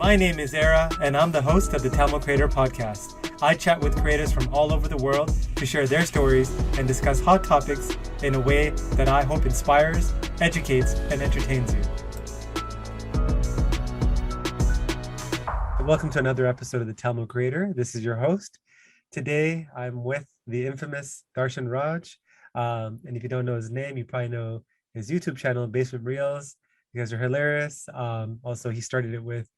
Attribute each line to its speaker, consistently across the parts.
Speaker 1: My name is Era, and I'm the host of the Tamil Creator Podcast. I chat with creators from all over the world to share their stories and discuss hot topics in a way that I hope inspires, educates, and entertains you. Welcome to another episode of the Tamil Creator. This is your host. Today, I'm with the infamous Tharshan Raj. And if you don't know his name, you probably know his YouTube channel, Basement Reels. You guys are hilarious. Also, he started it with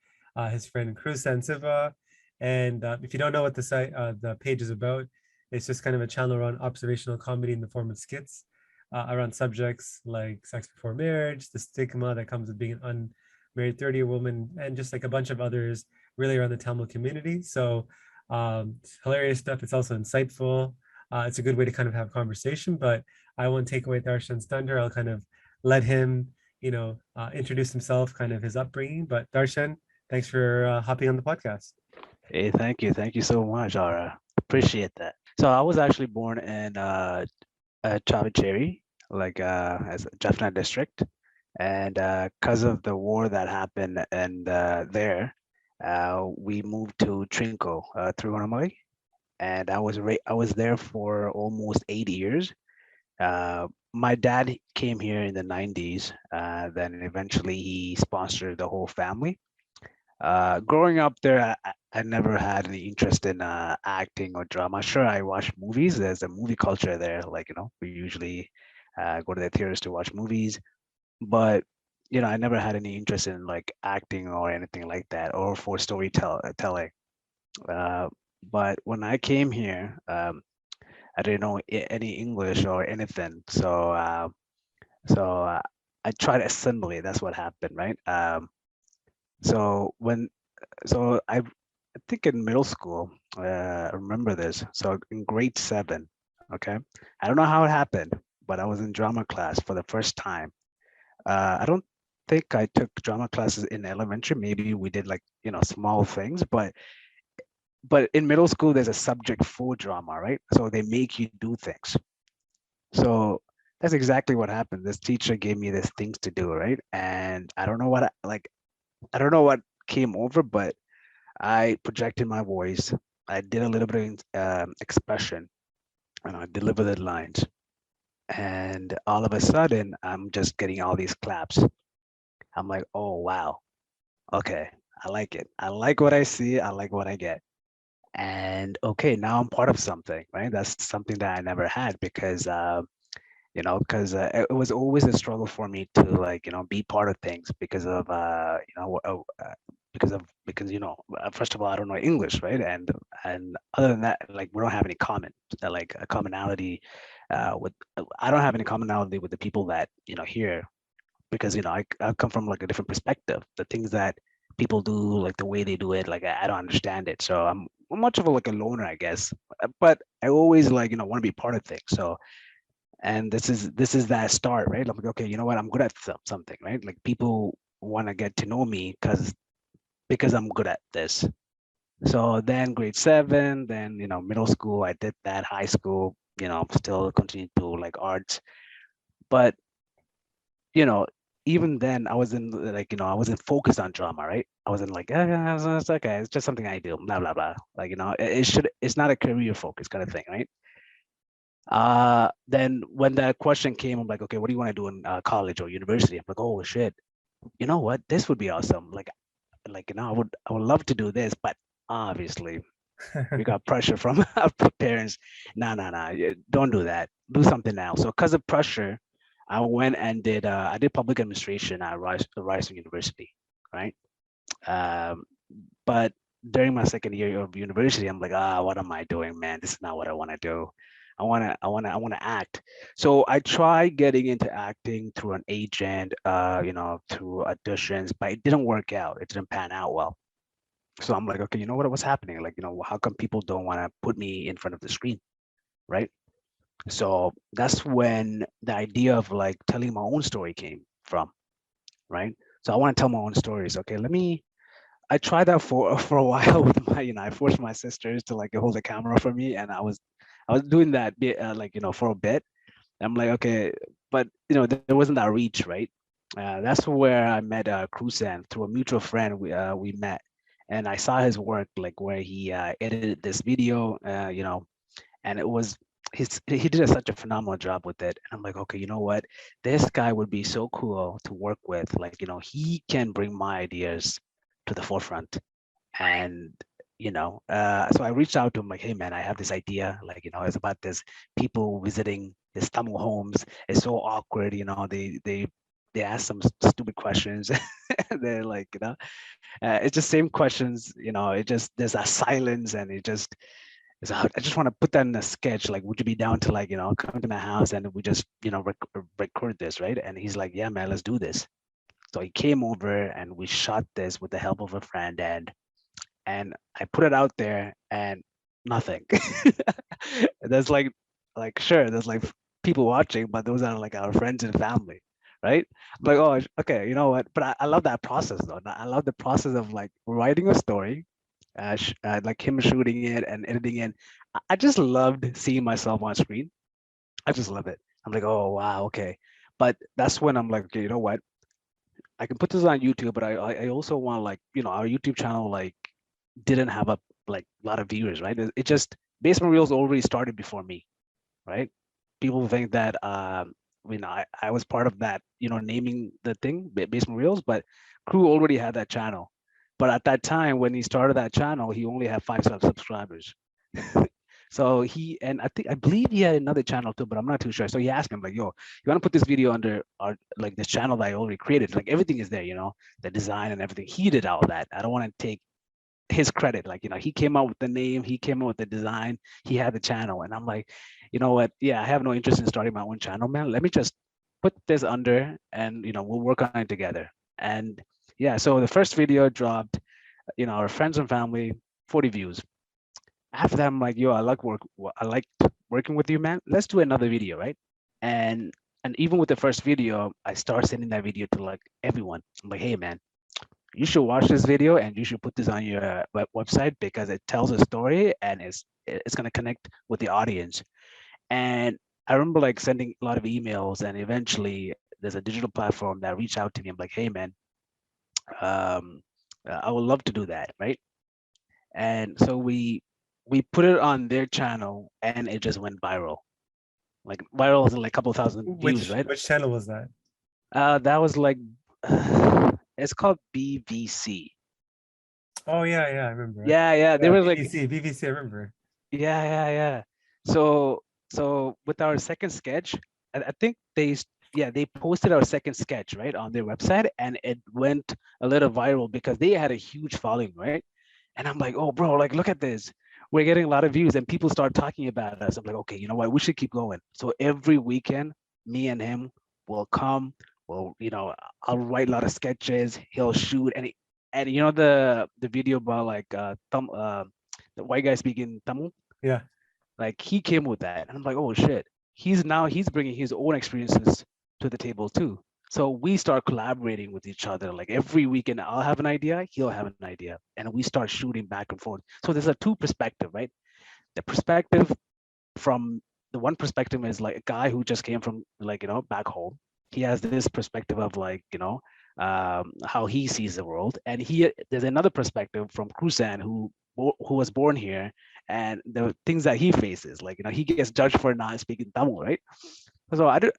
Speaker 1: his friend Cruza and Siva. And if you don't know what the page is about, it's just kind of a channel around observational comedy in the form of skits around subjects like sex before marriage, the stigma that comes with being an unmarried 30-year woman, and just like a bunch of others really around the Tamil community. So it's hilarious stuff. It's also insightful. It's a good way to kind of have conversation, but I won't take away Tharshan's thunder. I'll kind of let him, introduce himself, kind of his upbringing. But Tharshan, thanks for hopping on the podcast.
Speaker 2: Hey, thank you. Thank you so much, Ara. Appreciate that. So I was actually born in Chavacheri, as a Jaffna district. And because of the war that happened and there, we moved to Trinco, Tiruvannamalai. And I was there for almost 8 years. My dad came here in the 90s. Then eventually he sponsored the whole family. Growing up there, I never had any interest in acting or drama. Sure, I watch movies. There's a movie culture there. We usually go to the theaters to watch movies. But, I never had any interest in like acting or anything like that, or for storytelling. But when I came here, I didn't know any English or anything. So I tried assembly. That's what happened, right? So when so I think in middle school, I remember this. So in grade 7, okay, I don't know how it happened, but I was in drama class for the first time. I don't think I took drama classes in elementary. Maybe we did small things, but in middle school there's a subject for drama, right? So they make you do things. So that's exactly what happened. This teacher gave me these things to do, right? And I don't know I don't know what came over, but I projected my voice. I did a little bit of expression, and I delivered the lines. And all of a sudden, I'm just getting all these claps. I'm like, oh wow, okay, I like it. I like what I see. I like what I get. And okay, now I'm part of something, right? That's something that I never had because it was always a struggle for me to be part of things because of first of all, I don't know English, right? And other than that, like we don't have any a commonality with I don't have any commonality with the people that here, because I come from like a different perspective. The things that people do, like the way they do it, like I don't understand it. So I'm much of a loner, I guess. But I always want to be part of things. So and this is that start, right? I'm like, okay, you know what, I'm good at something, right? Like people want to get to know me because I'm good at this. So then grade 7, then middle school, I did that. High school, still continued to like arts. But you know even then I wasn't I wasn't focused on drama, right? I wasn't like, it's okay, it's just something I do, blah blah blah. It's not a career focus kind of thing, right? Then when that question came, I'm like, okay, what do you want to do in college or university? I'm like, oh shit, you know what? This would be awesome. I would love to do this, but obviously we got pressure from our parents. No, don't do that. Do something else. So because of pressure, I went and I did public administration at Ryerson University, right? Um, but during my second year of university, I'm like, what am I doing, man? This is not what I want to do. I want to act. So I tried getting into acting through an agent, through auditions, but it didn't work out. It didn't pan out well. So I'm like, okay, you know what was happening? How come people don't want to put me in front of the screen, right? So that's when the idea of like telling my own story came from, right? So I want to tell my own stories. Okay, I tried that for a while with I forced my sisters to like hold the camera for me, and I was doing that for a bit. I'm like, okay, but there wasn't that reach, right? That's where I met Cruzen through a mutual friend. We met. and I saw his work, like where he edited this video, and it was he did such a phenomenal job with it. And I'm like, okay, you know what? This guy would be so cool to work with. Like, he can bring my ideas to the forefront. And so I reached out to him like, hey man, I have this idea. Like, it's about this people visiting this Tamil homes. It's so awkward. They ask some stupid questions. They're like, it's just same questions. It just there's a silence, and it just so I just want to put that in a sketch. Like, would you be down to come to my house and we just record this, right? And he's like, yeah, man, let's do this. So he came over and we shot this with the help of a friend, and I put it out there, and nothing. There's sure, there's like people watching, but those are like our friends and family, right? I'm like, oh, okay, you know what? But I love that process though. I love the process of like writing a story, like him shooting it and editing it. I just loved seeing myself on screen. I just love it. I'm like, oh wow, okay. But that's when I'm like, okay, you know what? I can put this on YouTube, but I also want like our YouTube channel like didn't have a lot of viewers, right? It just Basement Reels already started before me, right? People think that I was part of that, naming the thing Basement Reels, but Crew already had that channel. But at that time, when he started that channel, he only had 5 subscribers. So I believe he had another channel too, but I'm not too sure. So he asked him like, "Yo, you want to put this video under our like this channel that I already created? Like everything is there, the design and everything. He did all that. I don't want to take his credit. Like, he came out with the name, he came out with the design, he had the channel." And I'm like, you know what? Yeah, I have no interest in starting my own channel, man. Let me just put this under, and we'll work on it together. And yeah, so the first video dropped, our friends and family, 40 views. After that, I'm like, yo, I like working with you, man. Let's do another video, right? And even with the first video, I start sending that video to like everyone. I'm like, hey man, you should watch this video and you should put this on your website because it tells a story and it's going to connect with the audience. And I remember like sending a lot of emails, and eventually there's a digital platform that reached out to me. I'm like, hey man, um, I would love to do that, right? And so we put it on their channel, and it just went viral. Like viral is like a couple thousand views, right?
Speaker 1: Which channel was that?
Speaker 2: That was like it's called BVC.
Speaker 1: Oh yeah, I remember.
Speaker 2: Yeah. They
Speaker 1: Yeah,
Speaker 2: were like,
Speaker 1: BBC, I remember.
Speaker 2: yeah. So with our second sketch, I think they posted our second sketch right on their website, and it went a little viral because they had a huge following, right? And I'm like, oh bro, like look at this. We're getting a lot of views, and people start talking about us. I'm like, okay, you know what? We should keep going. So every weekend, me and him will come. Well, I'll write a lot of sketches. He'll shoot, and the video about like the white guy speaking Tamil,
Speaker 1: Yeah.
Speaker 2: like he came with that, and I'm like, oh shit, he's bringing his own experiences to the table too. So we start collaborating with each other. Like every weekend, I'll have an idea, he'll have an idea, and we start shooting back and forth. So there's a two perspective, right? The perspective from the one perspective is like a guy who just came from like back home. He has this perspective of like how he sees the world, and there's another perspective from Krusan who was born here, and the things that he faces, like he gets judged for not speaking Tamil, right? So I didn't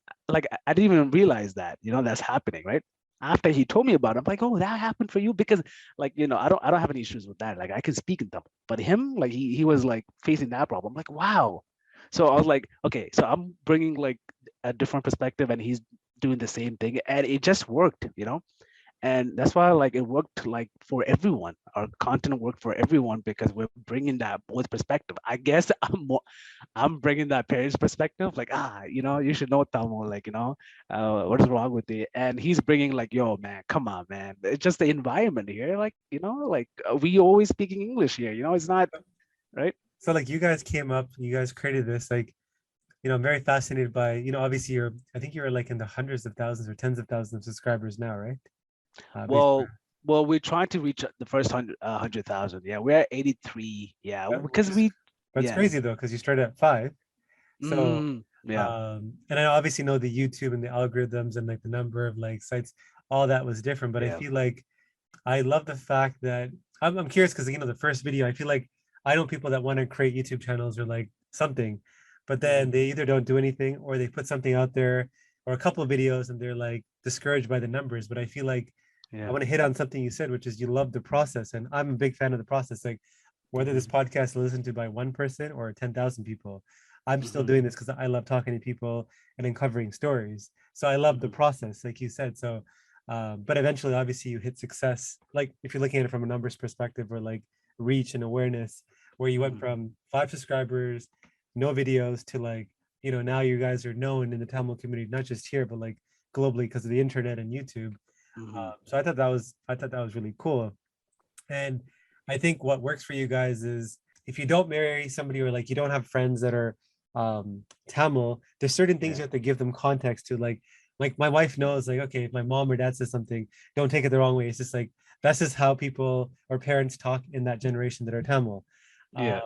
Speaker 2: even realize that that's happening, right? After he told me about it, I'm like, oh, that happened for you, because like I don't have any issues with that. Like I can speak in Tamil, but him, like he was like facing that problem. I'm like, wow. So I was like, okay, so I'm bringing like a different perspective, and he's doing the same thing, and it just worked, and that's why like it worked like for everyone. Our content worked for everyone because we're bringing that both perspective. I guess I'm bringing that parents perspective, like you should know Tamil, like what is wrong with it, and he's bringing like, yo man, come on man, it's just the environment here, like like we always speaking English here, it's not right.
Speaker 1: So like you guys came up, you guys created this, like, I'm very fascinated by, obviously I think you're like in the hundreds of thousands or tens of thousands of subscribers now, right? Based
Speaker 2: Well, we're trying to reach the first 100,000. Yeah, we're at 83. Yeah,
Speaker 1: which
Speaker 2: because
Speaker 1: is, that's
Speaker 2: yeah.
Speaker 1: crazy though, because you started at 5. So,
Speaker 2: Yeah.
Speaker 1: and I obviously know the YouTube and the algorithms and like the number of like sites, all that was different. But I
Speaker 2: Yeah.
Speaker 1: feel like I love the fact that I'm curious because the first video, I feel like I know people that want to create YouTube channels or like something, but then
Speaker 2: Mhm.
Speaker 1: they either don't do anything or they put something out there or a couple of videos and they're like discouraged by the numbers. But I feel like I
Speaker 2: Yeah.
Speaker 1: want to hit on something you said, which is you love the process, and I'm a big fan of the process. Like whether this
Speaker 2: Mhm.
Speaker 1: podcast is listened to by one person or 10,000 people, I'm still
Speaker 2: Mhm.
Speaker 1: doing this because I love talking to people and uncovering stories. So I love the
Speaker 2: Mhm.
Speaker 1: process, like you said. So but eventually obviously you hit success, like if you're looking at it from a numbers perspective or like reach and awareness, where you went
Speaker 2: Mhm.
Speaker 1: from 5 subscribers, no videos, to like now you guys are known in the Tamil community, not just here but like globally because of the internet and YouTube.
Speaker 2: Mhm.
Speaker 1: So I thought that was really cool. And I think what works for you guys is if you don't marry somebody or like you don't have friends that are Tamil, there's certain things
Speaker 2: Yeah.
Speaker 1: you have to give them context to. Like my wife knows, like, okay, if my mom or dad says something, don't take it the wrong way. It's just like that's just how people or parents talk in that generation that are Tamil.
Speaker 2: Yeah.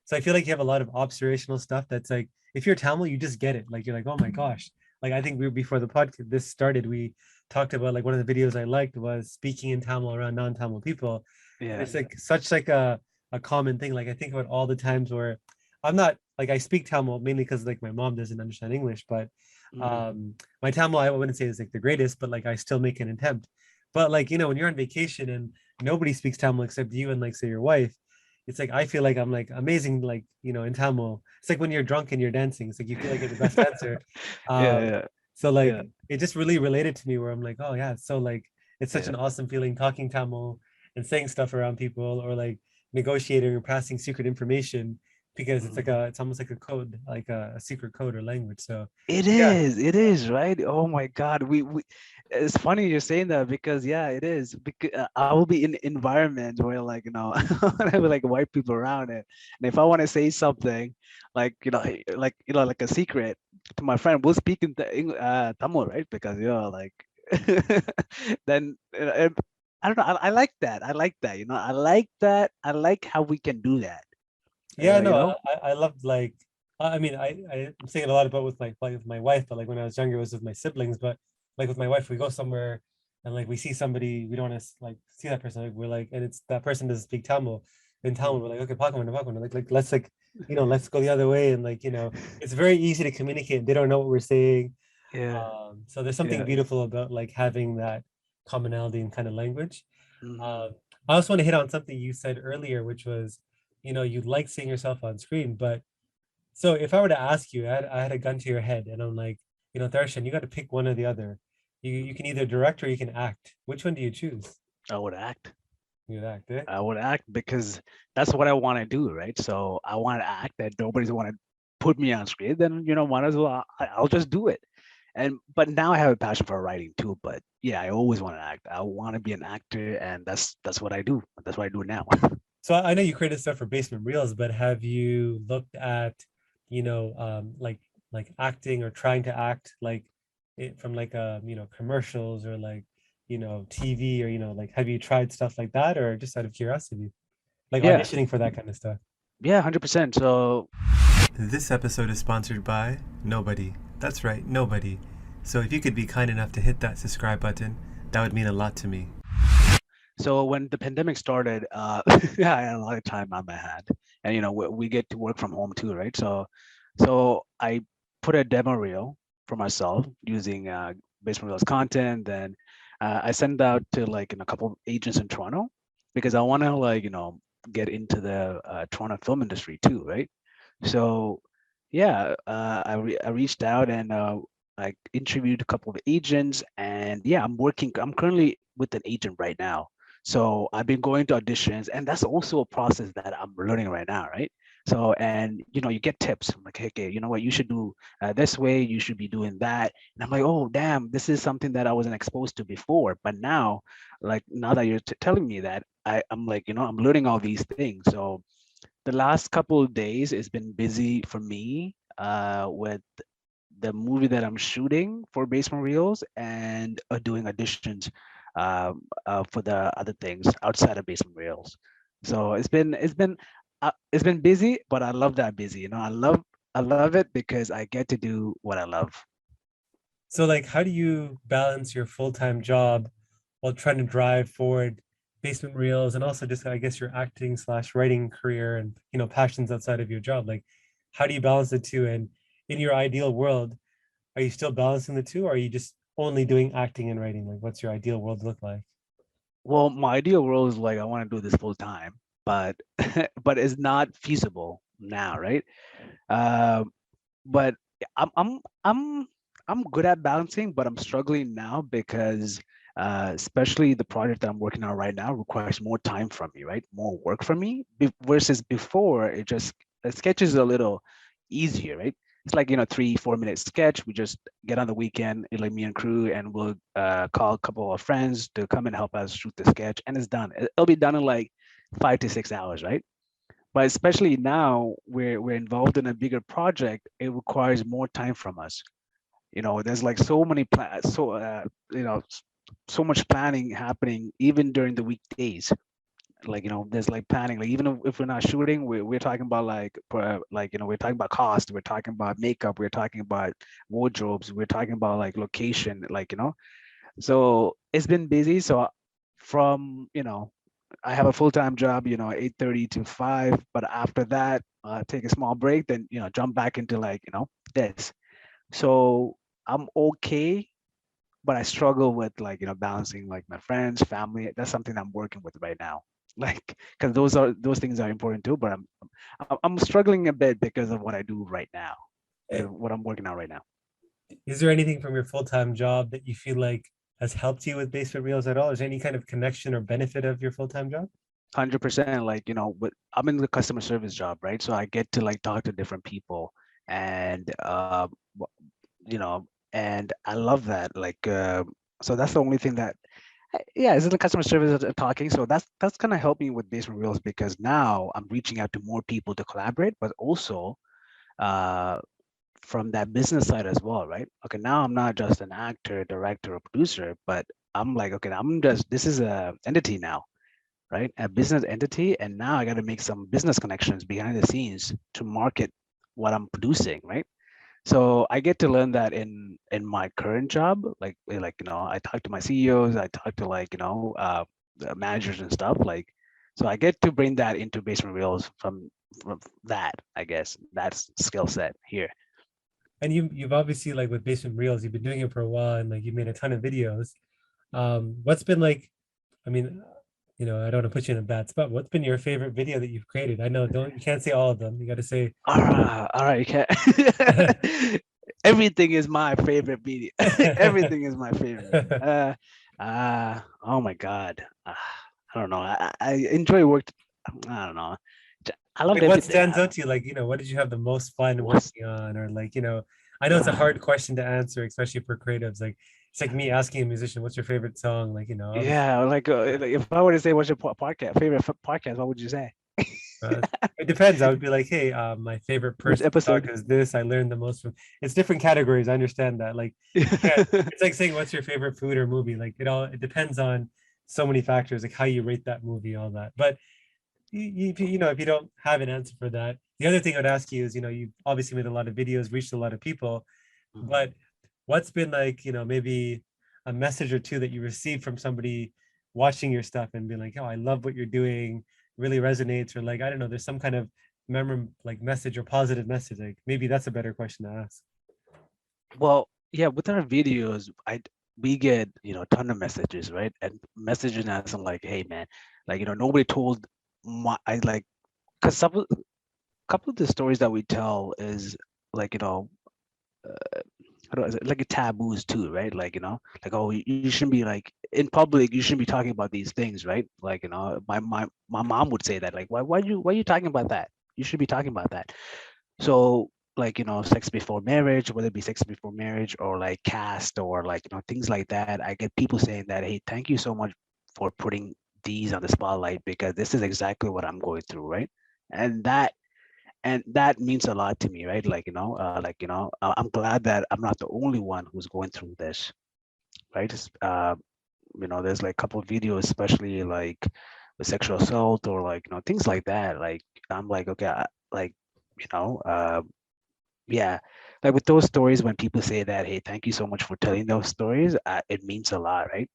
Speaker 1: So I feel like you have a lot of observational stuff that's like if you're Tamil, you just get it. Like you're like, oh my gosh. Like I think we before the podcast this started, we talked about like one of the videos I liked was speaking in Tamil around non-Tamil people, and
Speaker 2: Yeah.
Speaker 1: it's like such like a common thing. Like I think about all the times where I'm not like I speak Tamil mainly because like my mom doesn't understand English, but
Speaker 2: Mhm.
Speaker 1: my Tamil I wouldn't say is like the greatest, but like I still make an attempt. But like when you're on vacation and nobody speaks Tamil except you and like say your wife, it's like I feel like I'm like amazing, like in Tamil. It's like when you're drunk and you're dancing. It's like you feel like you're the best dancer.
Speaker 2: Yeah.
Speaker 1: Um,
Speaker 2: Yeah.
Speaker 1: so like
Speaker 2: Yeah.
Speaker 1: it just really related to me where I'm like, oh yeah, so like it's such
Speaker 2: Yeah.
Speaker 1: an awesome feeling talking Tamil and saying stuff around people or like negotiating or passing secret information because it's like
Speaker 2: Mhm.
Speaker 1: it's almost like a code, like a secret code or language. So yeah.
Speaker 2: It is, right? Oh my God. We it's funny you're saying that because yeah, it is. Because I will be in environments where like, I have like white people around it. And if I want to say something like, like a secret to my friend, we'll speak in Tamil, right? Because like then I don't know. I like that. I like that. I like that. I like how we can do that.
Speaker 1: Yeah,
Speaker 2: You
Speaker 1: no,
Speaker 2: know?
Speaker 1: I loved like I mean I'm saying a lot about with my wife, but like when I was younger it was with my siblings. But like with my wife, we go somewhere and like we see somebody, we don't want to like see that person. Like, we're like, and it's that person doesn't speak Tamil. In Tamil, we're
Speaker 2: Mhm.
Speaker 1: like, okay, Pakaman, like let's like let's go the other way, and like it's very easy to communicate. They don't know what we're saying.
Speaker 2: Yeah.
Speaker 1: So there's something
Speaker 2: Yeah.
Speaker 1: beautiful about like having that commonality in kind of language.
Speaker 2: Hmm.
Speaker 1: Um, I also want to hit on something you said earlier, which was, you like seeing yourself on screen. But so if I were to ask you, I had a gun to your head, and I'm like, Tharshan, you got to pick one or the other. You can either direct or you can act. Which one do you choose?
Speaker 2: I would act.
Speaker 1: You act, eh?
Speaker 2: I would act because that's what I want to do, right? So I want to act that nobody's want to put me on screen. Then might as well I'll just do it. And but now I have a passion for writing too. But yeah, I always want to act. I want to be an actor, and that's what I do. That's what I do now.
Speaker 1: So I know you created stuff for Basement Reels, but have you looked at, like acting or trying to act like it from like commercials or like TV or like have you tried stuff like that or just out of curiosity, like
Speaker 2: Yeah,
Speaker 1: auditioning for that kind of stuff?
Speaker 2: yeah, 100%. So
Speaker 1: This episode is sponsored by nobody. That's right, nobody. So if you could be kind enough to hit that subscribe button, that would mean a lot to me.
Speaker 2: so when the pandemic started, yeah, I had a lot of time on my hand, and we get to work from home too, right? So I put a demo reel for myself using Basement Reels content. Then I sent out to like in a couple of agents in Toronto because I want to like get into the Toronto film industry too, right? So yeah, I reached out and I interviewed a couple of agents, and yeah, I'm currently with an agent right now. So I've been going to auditions, and that's also a process that I'm learning right now, right? So and you get tips. I'm like, hey, okay, you know what, you should do this way, you should be doing that. And I'm like, oh damn, this is something that I wasn't exposed to before. But now, like now that you're telling me that, I'm like, I'm learning all these things. So the last couple of days has been busy for me with the movie that I'm shooting for Basement Reels and doing auditions for the other things outside of Basement Reels. So it's been busy, but I love that busy. I love it because I get to do what I love.
Speaker 1: So like how do you balance your full-time job while trying to drive forward Basement Reels and also just, I guess, your acting slash writing career and, passions outside of your job? Like, how do you balance the two? And in your ideal world, are you still balancing the two, or are you just only doing acting and writing? Like, what's your ideal world look like?
Speaker 2: Well, my ideal world is like I want to do this full time, but but it's not feasible now, right? Um, but I'm I'm I'm I'm good at balancing, but I'm struggling now because especially the project that I'm working on right now requires more time from me, right? More work from me versus before it just the sketch is a little easier, right? It's like 3-4 minute sketch. We just get on the weekend, like me and crew, and we'll call a couple of friends to come and help us shoot the sketch, and it's done. It'll be done in like 5 to 6 hours, right? But especially now we're involved in a bigger project, it requires more time from us. There's like so many so much planning happening even during the weekdays. Like there's like planning, like even if we're not shooting, we're talking about we're talking about cost, we're talking about makeup, we're talking about wardrobes, we're talking about like location, so it's been busy. So from I have a full-time job, 8:30 to 5, but after that, take a small break, then, jump back into this. So I'm okay, but I struggle with balancing like my friends, family. That's something I'm working with right now. Like, because those things are important too, but I'm struggling a bit because of what I do right now,
Speaker 1: Eh,
Speaker 2: what I'm working on right now.
Speaker 1: Is there anything from your full-time job that you feel like has helped you with Basement Reels at all? Is there any kind of connection or benefit of your full-time job?
Speaker 2: 100%, like but I'm in the customer service job, right? So I get to like talk to different people, and and I love that. Like, so that's the only thing that, yeah, it's in the customer service talking. So that's gonna help me with Basement Reels because now I'm reaching out to more people to collaborate, but also uh, from that business side as well, right? Okay, now I'm not just an actor, director, or producer, but I'm like, okay, this is a entity now, right? A business entity, and now I got to make some business connections behind the scenes to market what I'm producing, right? So I get to learn that in my current job. I talk to my CEOs, I talk to the managers and stuff. Like, so I get to bring that into Basement Reels from that, I guess, that's skill set here.
Speaker 1: And you've obviously, like, with Basement Reels, you've been doing it for a while, and like you made a ton of videos. What's been like, I mean, I don't want to put you in a bad spot. What's been your favorite video that you've created? I know, don't, you can't say all of them. You got to say.
Speaker 2: All right, you can't. Everything is my favorite video. Everything is my favorite. Oh my God. I don't know. I enjoy work. I don't know. I loved
Speaker 1: Like, what
Speaker 2: everything.
Speaker 1: stands out to you? Like, what did you have the most fun
Speaker 2: What's
Speaker 1: working on? Or like, I know it's a hard question to answer, especially for creatives. Like, it's like me asking a musician, what's your favorite song? Like, obviously,
Speaker 2: yeah, like if I were to say what's your podcast favorite podcast, what would you say?
Speaker 1: uh, it depends. I would be like, hey, my favorite
Speaker 2: Which
Speaker 1: person to talk
Speaker 2: episode?
Speaker 1: is this. I learned the most from. It's different categories. I understand that. Like, yeah, it's like saying what's your favorite food or movie. Like, it depends on so many factors, like how you rate that movie, all that. But if you don't have an answer for that, the other thing I'd ask you is, you've obviously made a lot of videos, reached a lot of people,
Speaker 2: Mhm.
Speaker 1: but what's been like, maybe a message or two that you received from somebody watching your stuff and being like, oh, I love what you're doing, really resonates, or like, I don't know, there's some kind of like message or positive message. Like, maybe that's a better question to ask.
Speaker 2: Well, yeah, with our videos, we get a ton of messages, right? And messages as in like, hey man, like nobody told my I like because couple of the stories that we tell is like how do I say, like a taboos too, right? Like like, oh, you shouldn't be like in public, you shouldn't be talking about these things, right? Like my mom would say that, like, why are you talking about that? You should be talking about that. So like sex before marriage, whether it be sex before marriage or like caste or like things like that, I get people saying that, hey, thank you so much for putting these on the spotlight because this is exactly what I'm going through, right? And that means a lot to me, right? Like I'm glad that I'm not the only one who's going through this, right? There's like a couple of videos, especially like with sexual assault or like things like that. Like I'm like, okay, like you know uh, yeah, like with those stories, when people say that, hey, thank you so much for telling those stories, it means a lot, right?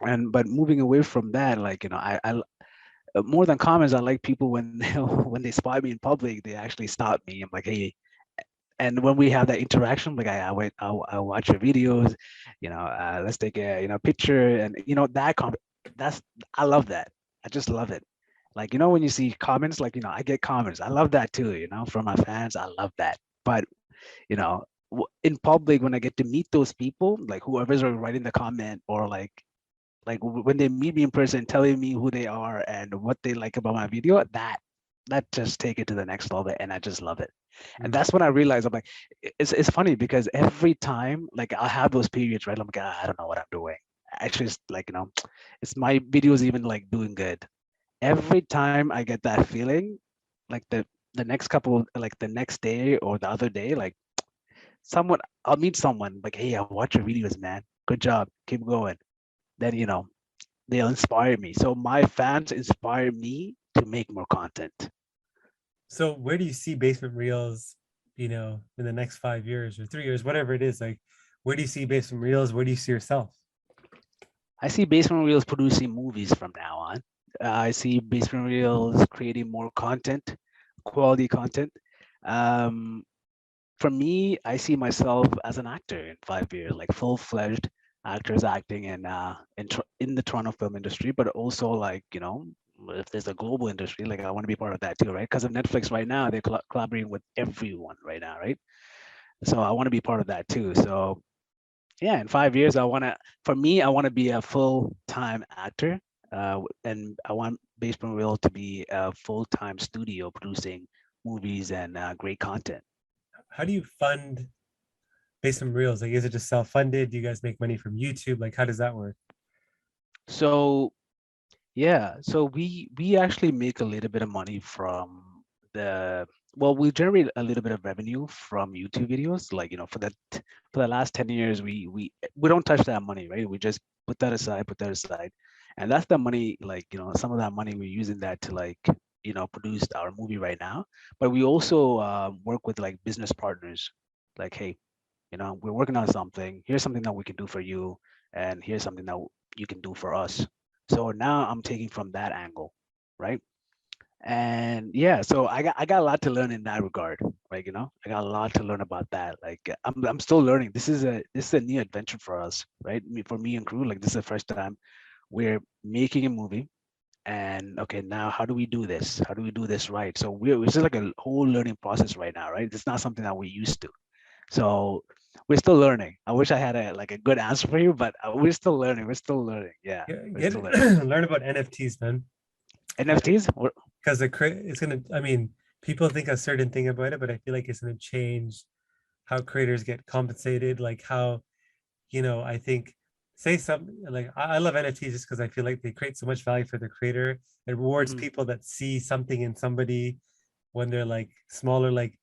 Speaker 2: And but moving away from that, like, I more than comments, I like people when when they spot me in public, they actually stop me. I'm like, hey, and when we have that interaction, like I wait, I'll watch your videos, let's take a picture, and that's I love that. I just love it. Like, when you see comments, like, I get comments. I love that too, from my fans. I love that. But in public, when I get to meet those people, like whoever's writing the comment, or when they meet me in person, telling me who they are and what they like about my video, that just take it to the next level, and I just love it. And
Speaker 1: Mm.
Speaker 2: that's when I realized, I'm like, it's funny because every time, like, I'll have those periods, right? I'm like, I don't know what I'm doing. Actually, it's like, it's my videos even like doing good. Every time I get that feeling, like the next couple, like the next day or the other day, like someone, I'll meet someone like, hey, I watch your videos, man. Good job. Keep going. Then, they'll inspire me. So my fans inspire me to make more content.
Speaker 1: So where do you see Basement Reels, in the next 5 years or 3 years, whatever it is? Like, where do you see Basement Reels? Where do you see yourself?
Speaker 2: I see Basement Reels producing movies from now on. I see Basement Reels creating more content, quality content. Um, for me, I see myself as an actor in 5 years, like full-fledged actors acting in the Toronto film industry, but also, like, if there's a global industry, like, I want to be part of that too, right? Because of Netflix right now, they're collaborating with everyone right now, right? So I want to be part of that too. So yeah, in 5 years, for me, I want to be a full-time actor, and I want Basement Reel to be a full-time studio producing movies and great content.
Speaker 1: How do you fund Basement Reels? Like, is it just self-funded? Do you guys make money from YouTube? Like, how does that work?
Speaker 2: So yeah, so we actually make a little bit of money from the well, we generate a little bit of revenue from YouTube videos. Like, for the last 10 years, we don't touch that money, right? We just put that aside. And that's the money, like, some of that money we're using that to, like, produce our movie right now. But we also work with, like, business partners, like, hey, we're working on something. Here's something that we can do for you, and here's something that you can do for us. So now I'm taking from that angle, right? And yeah, so I got a lot to learn in that regard, right? I got a lot to learn about that. Like, I'm still learning. This is a new adventure for us, right? For me and crew, like, this is the first time we're making a movie. And okay, now how do we do this? How do we do this right? So it's just like a whole learning process right now, right? It's not something that we're used to. So we're still learning. I wish I had a good answer for you, but we're still learning. We're still learning. Yeah, we're
Speaker 1: Get
Speaker 2: still learning.
Speaker 1: learn about NFTs, man.
Speaker 2: NFTs?
Speaker 1: Because it's gonna. I mean, people think a certain thing about it, but I feel like it's gonna change how creators get compensated. Like how I think say something like I love NFTs just because I feel like they create so much value for the creator. It rewards
Speaker 2: Mhm.
Speaker 1: people that see something in somebody when they're like smaller. Like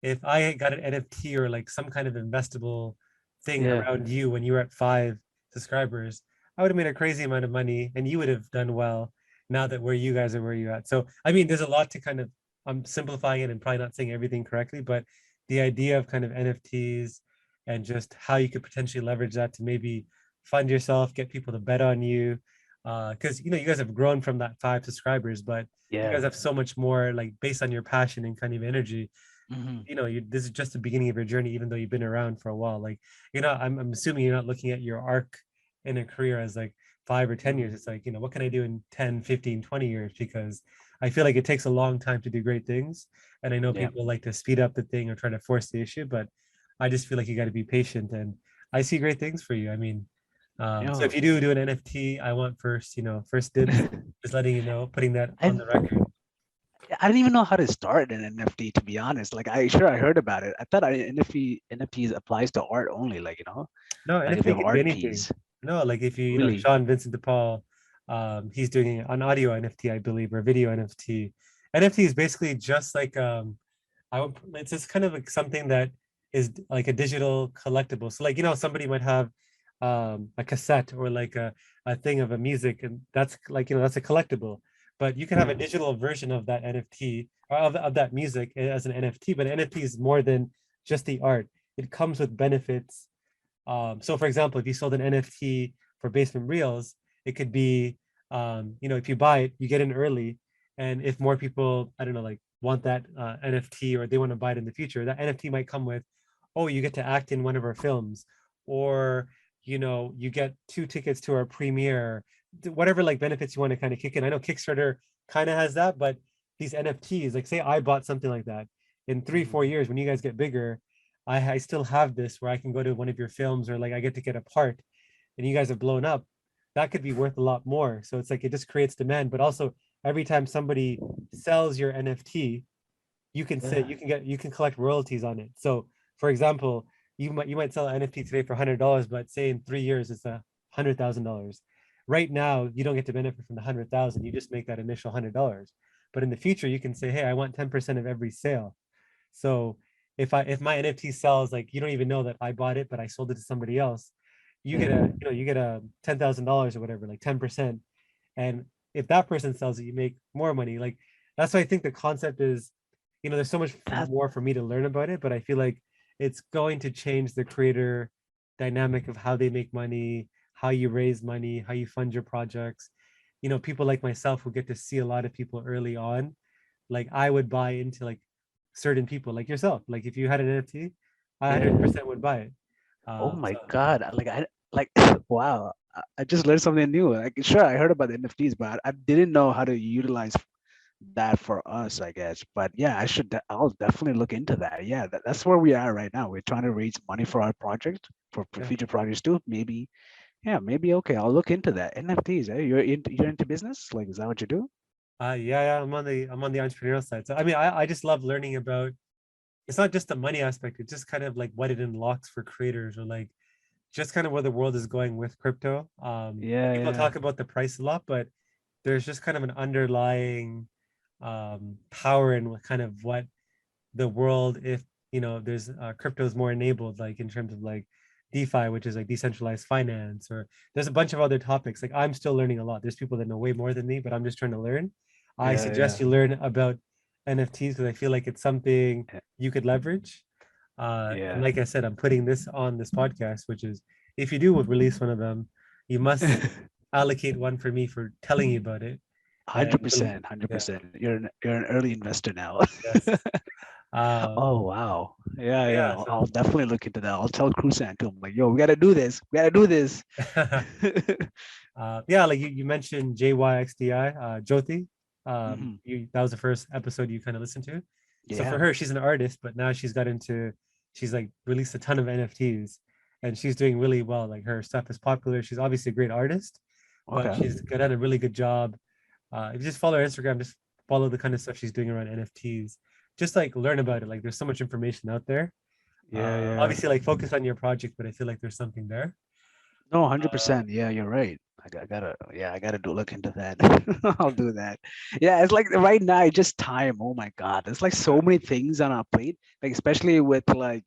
Speaker 1: if I got an NFT or like some kind of investable thing
Speaker 2: Yeah,
Speaker 1: around you when you were at 5 subscribers, I would have made a crazy amount of money and you would have done well now that where you guys are where you're at. So I mean there's a lot to kind of I'm simplifying it and probably not saying everything correctly, but the idea of kind of NFTs and just how you could potentially leverage that to maybe fund yourself, get people to bet on you. Because you guys have grown from that 5 subscribers, but you
Speaker 2: yeah.
Speaker 1: guys have so much more like based on your passion and kind of energy.
Speaker 2: Hmm.
Speaker 1: This is just the beginning of your journey, even though you've been around for a while. Like, I'm assuming you're not looking at your arc in a career as like 5 or 10 years. It's like, what can I do in 10, 15, 20 years? Because I feel like it takes a long time to do great things. And I know
Speaker 2: Yeah.
Speaker 1: people like to speed up the thing or try to force the issue, but I just feel like you got to be patient. And I see great things for you. I mean, so
Speaker 2: Yeah.
Speaker 1: if you do an NFT, I want first dibs, just letting you know, putting that
Speaker 2: I
Speaker 1: on the record.
Speaker 2: I didn't even know how to start an NFT, to be honest. Like, I heard about it. I thought NFTs applies to art only, like,
Speaker 1: No,
Speaker 2: like if you
Speaker 1: NFT
Speaker 2: have
Speaker 1: can be
Speaker 2: art
Speaker 1: anything.
Speaker 2: piece.
Speaker 1: No, like if
Speaker 2: Really?
Speaker 1: Sean Vincent DePaul, he's doing an audio NFT, I believe, or video NFT. NFT is basically just like it's just kind of like something that is like a digital collectible. So like somebody might have a cassette or like a thing of a music, and that's like that's a collectible. But you can have a
Speaker 2: Yeah.
Speaker 1: digital version of that NFT or of that music as an NFT. But NFT is more than just the art. It comes with benefits. So for example, if you sold an NFT for Basement Reels, It could be, if you buy it, you get in early, and if more people, I don't know, like want that NFT, or they want to buy it in the future, that NFT might come with, oh, you get to act in one of our films, or you get 2 tickets to our premiere, whatever like benefits you want to kind of kick in. I know Kickstarter kind of has that, but these NFTs, like say I bought something like that, in 3 4 years when you guys get bigger, I still have this where I can go to one of your films, or like I get to get a part, and you guys have blown up, that could be worth a lot more. So it's like it just creates demand, but also every time somebody sells your NFT, you can say
Speaker 2: Yeah.
Speaker 1: you can collect royalties on it. So for example, you might sell an NFT today for $100, but say in 3 years it's $100,000. Right now, you don't get to benefit from the 100,000. You just make that initial $100. But in the future, you can say, hey, I want 10% of every sale. So if my NFT sells, like you don't even know that I bought it, but I sold it to somebody else, you get a $10,000 or whatever, like 10%. And if that person sells it, you make more money. Like that's why I think the concept is, there's so much
Speaker 2: That
Speaker 1: more for me to learn about it, but I feel like it's going to change the creator dynamic of how they make money, how you raise money, how you fund your projects. People like myself who get to see a lot of people early on, like I would buy into like certain people like yourself. Like if you had an NFT, I
Speaker 2: yeah.
Speaker 1: 100% would buy it.
Speaker 2: Oh
Speaker 1: So
Speaker 2: my God. Like wow. I just learned something new. Like sure, I heard about the NFTs, but I didn't know how to utilize that for us, I guess. But yeah, I'll definitely look into that. Yeah, that's where we are right now. We're trying to raise money for our project, for
Speaker 1: yeah.
Speaker 2: future projects too. Maybe, yeah, maybe okay. I'll look into that. NFTs, eh? You're into business? Like, is that what you do?
Speaker 1: Yeah, I'm on the entrepreneurial side. So I mean, I just love learning about, it's not just the money aspect, it's just kind of like what it unlocks for creators, or like just kind of where the world is going with crypto. Like
Speaker 2: Yeah,
Speaker 1: people
Speaker 2: yeah,
Speaker 1: talk about the price a lot, but there's just kind of an underlying power in kind of what the world, if there's crypto is more enabled, like in terms of like DeFi, which is like decentralized finance, or there's a bunch of other topics. Like I'm still learning a lot. There's people that know way more than me, but I'm just trying to learn. I
Speaker 2: yeah,
Speaker 1: suggest
Speaker 2: yeah,
Speaker 1: you learn about NFTs because I feel like it's something
Speaker 2: yeah.
Speaker 1: you could leverage. And
Speaker 2: Yeah.
Speaker 1: like I said, I'm putting this on this podcast, which is if you do release one of them, you must allocate one for me for telling you about it.
Speaker 2: Hundred
Speaker 1: And
Speaker 2: percent, hundred
Speaker 1: yeah,
Speaker 2: percent. You're an early investor now.
Speaker 1: yes. Um,
Speaker 2: Oh wow. Yeah, yeah.
Speaker 1: yeah,
Speaker 2: I'll
Speaker 1: so
Speaker 2: definitely look into that. I'll tell Krusan too. I'm like, yo, we gotta do this. We gotta do this.
Speaker 1: yeah, like you mentioned JYXDI, Jyoti.
Speaker 2: Hmm.
Speaker 1: That was the first episode you kind of listened to. So for
Speaker 2: Yeah.
Speaker 1: her, she's an artist, but now she's like released a ton of NFTs, and she's doing really well. Like her stuff is popular. She's obviously a great artist, but
Speaker 2: Okay.
Speaker 1: she's done a really good job. If you just follow her Instagram, just follow the kind of stuff she's doing around NFTs. Just like learn about it. Like there's so much information out there.
Speaker 2: Yeah, yeah.
Speaker 1: Obviously, like focus on your project, but I feel like there's something there.
Speaker 2: No,
Speaker 1: Uh,
Speaker 2: 100%. Yeah, you're right. I gotta do look into that. I'll do that. Yeah, it's like right now, it's just time. Oh my God, there's like so many things on our plate, like especially with like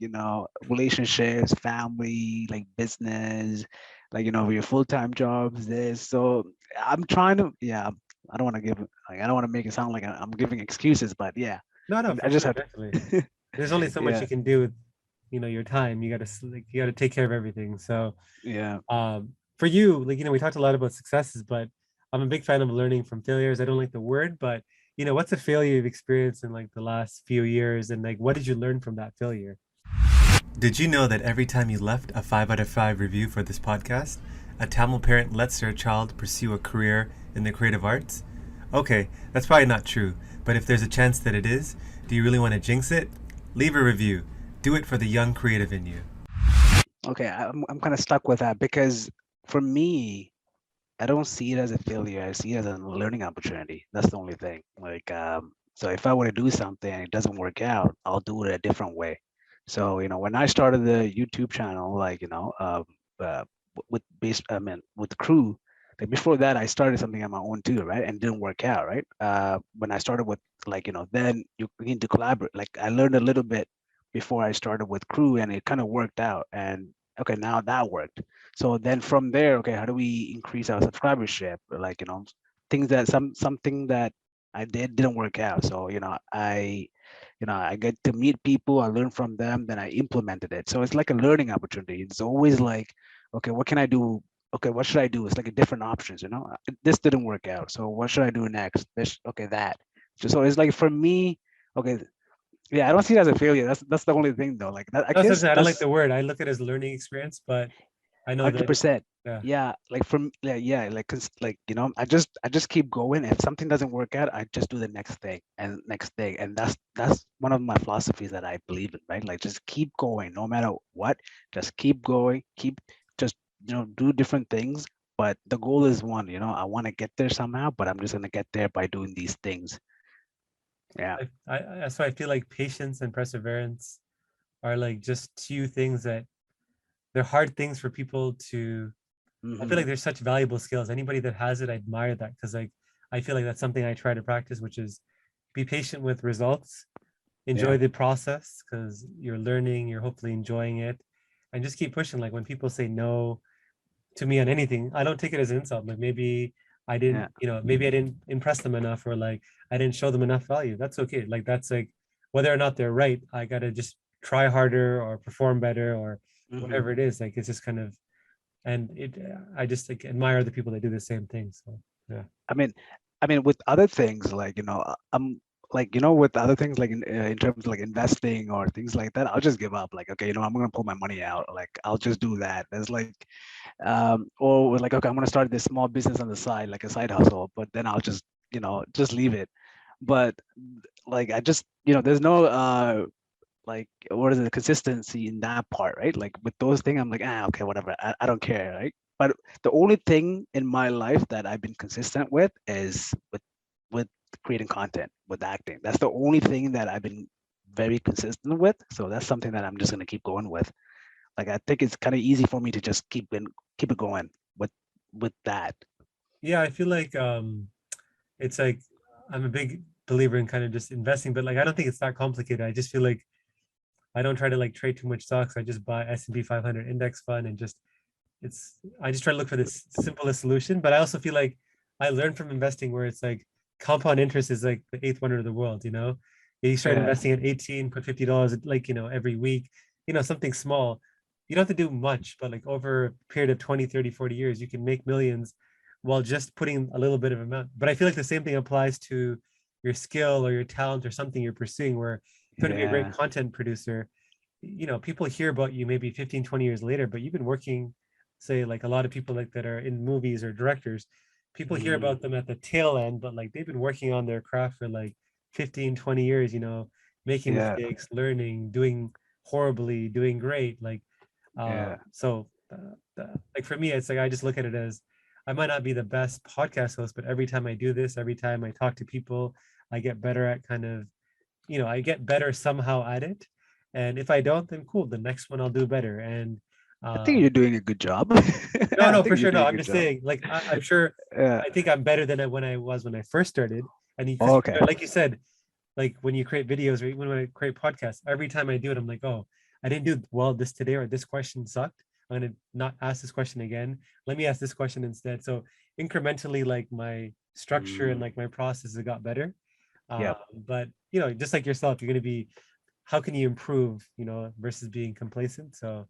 Speaker 2: relationships, family, like business, like your full-time jobs. This, so I'm trying to. Yeah, I don't want to give like I don't want to make it sound like I'm giving excuses, but yeah,
Speaker 1: no, no,
Speaker 2: I
Speaker 1: for
Speaker 2: just
Speaker 1: sure,
Speaker 2: have
Speaker 1: definitely.
Speaker 2: to.
Speaker 1: There's only so much
Speaker 2: Yeah,
Speaker 1: you can do with your time. You got to take care of everything. So
Speaker 2: yeah.
Speaker 1: for you, like we talked a lot about successes, but I'm a big fan of learning from failures. I don't like the word, but what's a failure you've experienced in like the last few years, and like what did you learn from that failure? Did you know that every time you left a 5 out of 5 review for this podcast, a Tamil parent lets their child pursue a career in the creative arts? Okay, that's probably not true, but if there's a chance that it is, do you really want to jinx it? Leave a review. Do it for the young creative in you.
Speaker 2: Okay, I'm kind of stuck with that because for me, I don't see it as a failure. I see it as a learning opportunity. That's the only thing. Like, so if I were to do something and it doesn't work out, I'll do it a different way. So, when I started the YouTube channel, like, uh, I mean, with the crew, like before that, I started something on my own too, right? And it didn't work out, right? When I started with like, then you need to collaborate. Like I learned a little bit before I started with crew and it kind of worked out. And okay, now that worked. So then from there, okay, how do we increase our subscribership? Like, things that something that I didn't work out. So, I get to meet people, I learn from them, then I implemented it. So it's like a learning opportunity. It's always like, okay, what can I do okay, what should I do? It's like a different options, you know. This didn't work out, so what should I do next? This, okay, that. So it's like for me, okay, yeah, I don't see it as a failure. That's the only thing though. Like that, I
Speaker 1: That's what I'm
Speaker 2: guess
Speaker 1: saying. I don't like
Speaker 2: that's
Speaker 1: the word. I look at it as learning experience, but I know that
Speaker 2: 100%.
Speaker 1: yeah.
Speaker 2: Yeah, like from yeah, like cause like you know, I just keep going. If something doesn't work out, I just do the next thing and next thing, and that's one of my philosophies that I believe in, right? Like just keep going, no matter what. Just keep going, keep just do different things. But the goal is one, I want to get there somehow, but I'm just gonna get there by doing these things. Yeah.
Speaker 1: That's why I feel like patience and perseverance are like just two things that they're hard things for people to. I feel
Speaker 2: Hmm.
Speaker 1: like there's such valuable skills. Anybody that has it, I admire that because like I feel like that's something I try to practice, which is be patient with results,
Speaker 2: Yeah.
Speaker 1: enjoy the process because you're learning, you're hopefully enjoying it, and just keep pushing. Like when people say no to me on anything, I don't take it as an insult. Like maybe I didn't,
Speaker 2: Yeah.
Speaker 1: maybe I didn't impress them enough or like I didn't show them enough value. That's okay. Like that's like whether or not they're right, I gotta just try harder or perform better or
Speaker 2: Hmm.
Speaker 1: whatever it is. Like it's just kind of and it I just like admire the people that do the same thing. So yeah.
Speaker 2: I mean, with other things like I'm like with other things like in terms of like investing or things like that, I'll just give up. Like, okay, I'm gonna pull my money out. Like, I'll just do that. There's like, or like, okay, I'm gonna start this small business on the side, like a side hustle, but then I'll just leave it. But like, I just there's no like what is it, consistency in that part, right? Like with those things, I'm like, okay, whatever, I don't care, right? But the only thing in my life that I've been consistent with is with creating content, with acting. That's the only thing that I've been very consistent with. So that's something that I'm just gonna keep going with. Like I think it's kind of easy for me to just keep it going with that.
Speaker 1: Yeah, I feel like it's like I'm a big believer in kind of just investing, but like I don't think it's that complicated. I just feel like I don't try to like trade too much stocks. I just buy S&P 500 index fund and just I just try to look for this simplest solution. But I also feel like I learned from investing where it's like compound interest is like the eighth wonder of the world, you know? You start
Speaker 2: Yeah,
Speaker 1: investing at 18, put $50 like, every week, something small. You don't have to do much, but like over a period of 20, 30, 40 years, you can make millions while just putting a little bit of amount. But I feel like the same thing applies to your skill or your talent or something you're pursuing where if you want to be a great
Speaker 2: yeah,
Speaker 1: content producer, people hear about you maybe 15, 20 years later, but you've been working, say like a lot of people like that are in movies or directors, people hear
Speaker 2: mm,
Speaker 1: about them at the tail end, but like they've been working on their craft for like 15, 20 years, making
Speaker 2: yeah,
Speaker 1: mistakes, learning, doing horribly, doing great. Like,
Speaker 2: yeah,
Speaker 1: like for me, it's like I just look at it as I might not be the best podcast host, but every time I do this, every time I talk to people, I get better at kind of I get better somehow at it. And if I don't, then cool. The next one I'll do better. And
Speaker 2: I think
Speaker 1: um,
Speaker 2: you're doing a good job.
Speaker 1: no,
Speaker 2: I
Speaker 1: no, for
Speaker 2: think you're
Speaker 1: sure. No,
Speaker 2: doing a
Speaker 1: I'm
Speaker 2: good
Speaker 1: just
Speaker 2: job.
Speaker 1: saying, like, I'm sure
Speaker 2: Yeah.
Speaker 1: I think I'm better than when I was when I first started. And because
Speaker 2: Okay.
Speaker 1: like you said, like when you create videos or even when I create podcasts, every time I do it, I'm like, oh, I didn't do well this today or this question sucked. I'm gonna not ask this question again. Let me ask this question instead. So incrementally, like my structure and
Speaker 2: Mm,
Speaker 1: like my process has got better.
Speaker 2: yeah,
Speaker 1: But just like yourself, you're gonna be how can you improve, versus being complacent. So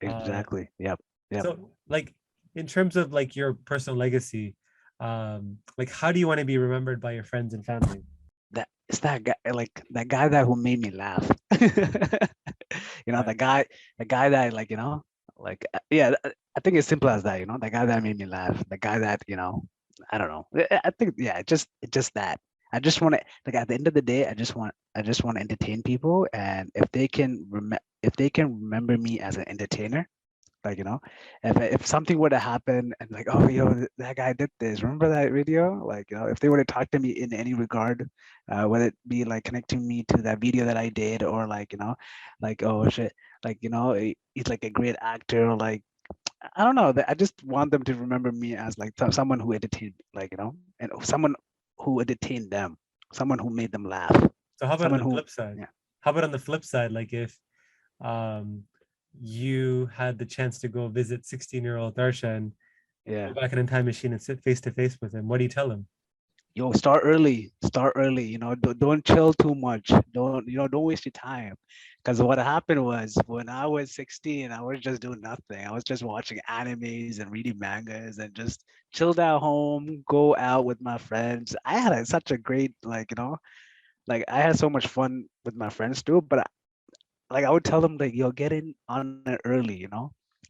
Speaker 1: uh
Speaker 2: exactly. Yep. Yep.
Speaker 1: like in terms of like your personal legacy, like how do you want to be remembered by your friends and family?
Speaker 2: That it's that guy, like that guy that who made me laugh.
Speaker 1: Right.
Speaker 2: The guy that like yeah, I think it's simple as that. The guy that made me laugh. The guy that I don't know. I think yeah, it just that. I just want to like at the end of the day, I just want to entertain people, and if they can remember me as an entertainer, like if something were to happen and like, oh that guy did this, remember that video, like if they were to talk to me in any regard, whether it be like connecting me to that video that I did, or like like, oh shit, like he's like a great actor, like I don't know, I just want them to remember me as like someone who entertained, like and someone who entertained them, someone who made them laugh,
Speaker 1: So how about on
Speaker 2: someone
Speaker 1: the
Speaker 2: who
Speaker 1: flip side?
Speaker 2: yeah,
Speaker 1: How about on the flip side, like if um you had the chance to go visit 16-year-old Darshan,
Speaker 2: yeah.
Speaker 1: go back in a time machine and sit face to face with him, what do you tell him?
Speaker 2: Yo, start early, don't chill too much. Don't waste your time. Because what happened was when I was 16, I was just doing nothing. I was just watching animes and reading mangas and just chilled at home, go out with my friends. I had such a great, like I had so much fun with my friends too. But like I would tell them like, yo, get in on it early,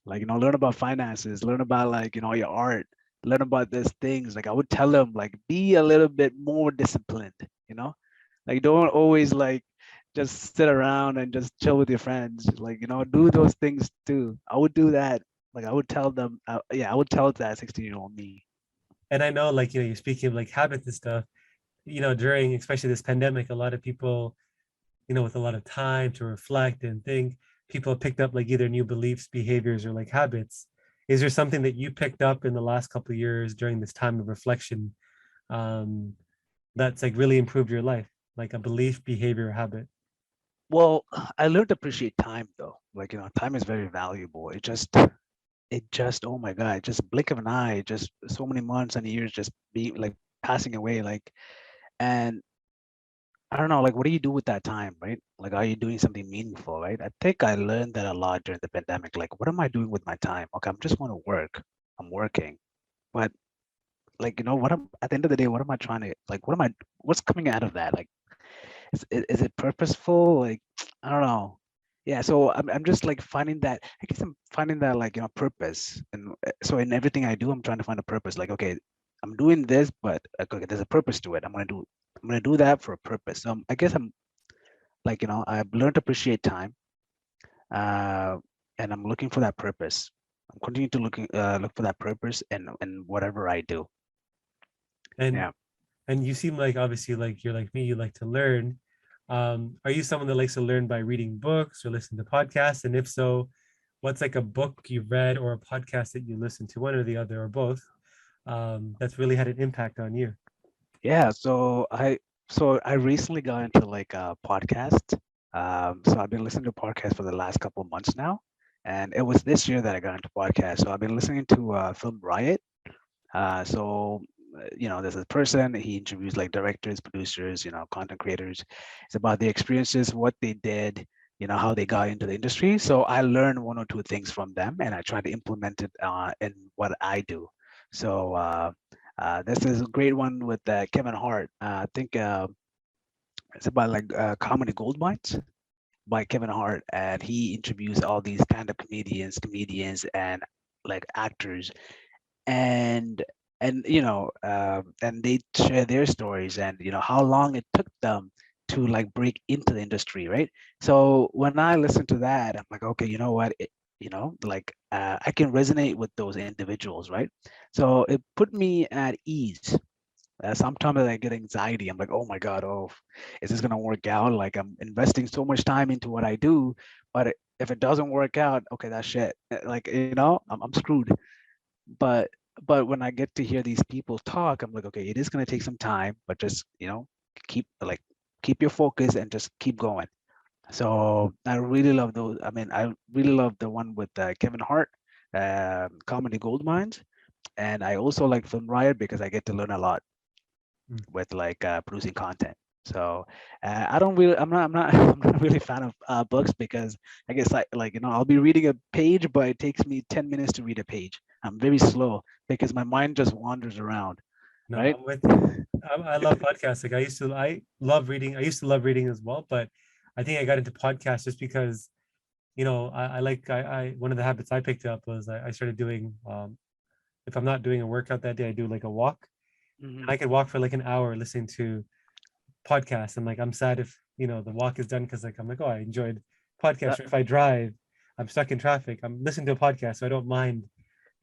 Speaker 2: like, learn about finances, learn about like, your art, learn about these things. Like I would tell them like, be a little bit more disciplined, like don't always like just sit around and just chill with your friends. Like, do those things too. I would do that. Like I would tell them, yeah, I would tell that 16-year-old me.
Speaker 1: And I know, like, you're speaking of like habits and stuff, during especially this pandemic, a lot of people, with a lot of time to reflect and think, people have picked up like either new beliefs, behaviors, or like habits. Is there something that you picked up in the last couple of years during this time of reflection, um, that's like really improved your life, like a belief, behavior, or habit?
Speaker 2: Well, I learned to appreciate time though. Like, time is very valuable. It just oh my god, just blink of an eye, just so many months and years just being like passing away. Like, and I don't know, like what do you do with that time, right? Like, are you doing something meaningful, right? I think I learned that a lot during the pandemic. Like, what am I doing with my time? Okay, I'm just going to work. I'm working. But like, what am at the end of the day, what am I trying to like what's coming out of that? Like, is it purposeful? Like, I don't know. Yeah, so I'm just like finding that. I guess I'm finding that like, purpose, and so in everything I do, I'm trying to find a purpose. Like, okay, I'm doing this, but okay, there's a purpose to it. I'm gonna do that for a purpose. So I guess I'm like, I've learned to appreciate time, uh, and I'm looking for that purpose. I'm continuing to look for that purpose in whatever I do.
Speaker 1: And
Speaker 2: Yeah.
Speaker 1: and you seem like, obviously, like you're like me, you like to learn. Are you someone that likes to learn by reading books or listening to podcasts? And if so, what's like a book you read or a podcast that you listen to, one or the other or both, that's really had an impact on you?
Speaker 2: Yeah, so I recently got into like a podcast. So I've been listening to podcasts for the last couple of months now, and it was this year that I got into podcasts. So I've been listening to Film Riot. There's a person, he interviews like directors, producers, content creators. It's about the experiences, what they did, how they got into the industry. So I learned one or two things from them, and I try to implement it in what I do. So this is a great one with Kevin Hart. I think it's about like comedy gold mines by Kevin Hart, and he interviews all these stand-up comedians, and like actors, and and they share their stories, and how long it took them to like break into the industry, right? So when I listen to that, I'm like, okay, you know what, like I can resonate with those individuals, right? So it put me at ease. Sometimes I get anxiety. I'm like, oh my god, oh, is this gonna work out? Like I'm investing so much time into what I do, but if it doesn't work out, okay, that's shit. Like, I'm screwed. but but when I get to hear these people talk, I'm like, okay, it is going to take some time, but just keep like keep your focus and just keep going. So I really love those. I mean, I really love the one with Kevin Hart, Comedy Gold Mines, and I also like Film Riot because I get to learn a lot
Speaker 1: Mm.
Speaker 2: with like producing content. So I don't really, I'm not I'm not really a fan of books because I guess like I'll be reading a page, but it takes me 10 minutes to read a page. I'm very slow because my mind just wanders around,
Speaker 1: No,
Speaker 2: right?
Speaker 1: I'm with you. I love podcasts. Like I love reading. I used to love reading as well, but I think I got into podcasts just because, one of the habits I picked up was I started doing, if I'm not doing a workout that day, I do like a walk.
Speaker 2: Hmm.
Speaker 1: And I could walk for like an hour listening to podcasts. And like I'm sad if, the walk is done, because like I'm like, oh, I enjoyed podcasts.
Speaker 2: That,
Speaker 1: Or if I drive, I'm stuck in traffic, I'm listening to a podcast, so I don't mind